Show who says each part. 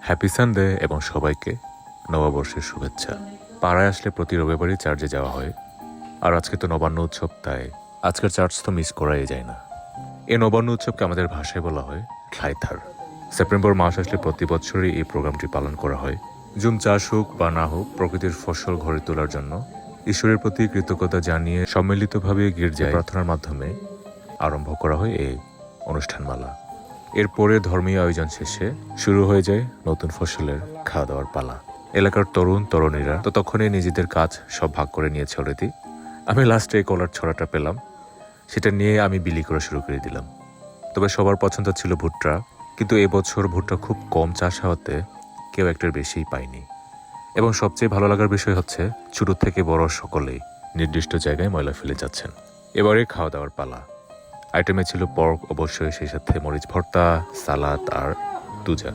Speaker 1: Happy Sunday এবং সবাইকে নববর্ষের শুভেচ্ছা। পাড়ায় আসলে প্রতি রবিবারই চার্চে যাওয়া হয়, আর আজকে তো নবান্ন উৎসব, তাই আজকের চার্চ তো মিস করাই যায় না। এই নবান্ন উৎসবকে আমাদের ভাষায় বলা হয় ঠাইথার। সেপ্টেম্বর মাস আসলে প্রতি বছরই এই প্রোগ্রামটি পালন করা হয়। জুম চাষ হোক বা না হোক, প্রকৃতির ফসল ঘরে তোলার জন্য ঈশ্বরের প্রতি কৃতজ্ঞতা জানিয়ে সম্মিলিতভাবে গির্জায় প্রার্থনার মাধ্যমে আরম্ভ করা হয় এই অনুষ্ঠানমালা। এরপরে ধর্মীয় আয়োজন শেষে শুরু হয়ে যায় নতুন ফসলের খাওয়া দাওয়ার পালা। এলাকার তরুণ তরুণীরা তো তখনই নিজেদের কাজ সব ভাগ করে নিয়েছে অলরেডি। আমি লাস্টে কলার ছড়াটা পেলাম, সেটা নিয়ে আমি বিলি করা শুরু করে দিলাম। তবে সবার পছন্দ ছিল ভুট্টা, কিন্তু এবছর ভুট্টা খুব কম চাষ হওয়াতে কেউ একটার বেশিই পায়নি। এবং সবচেয়ে ভালো লাগার বিষয় হচ্ছে ছোট থেকে বড় সকলেই নির্দিষ্ট জায়গায় ময়লা ফেলে যাচ্ছেন। এবারে খাওয়া দাওয়ার পালা। আইটেমে ছিল পর্ক, অবশ্যই সেই সাথে মরিচ ভর্তা, সালাদ আর তুজা।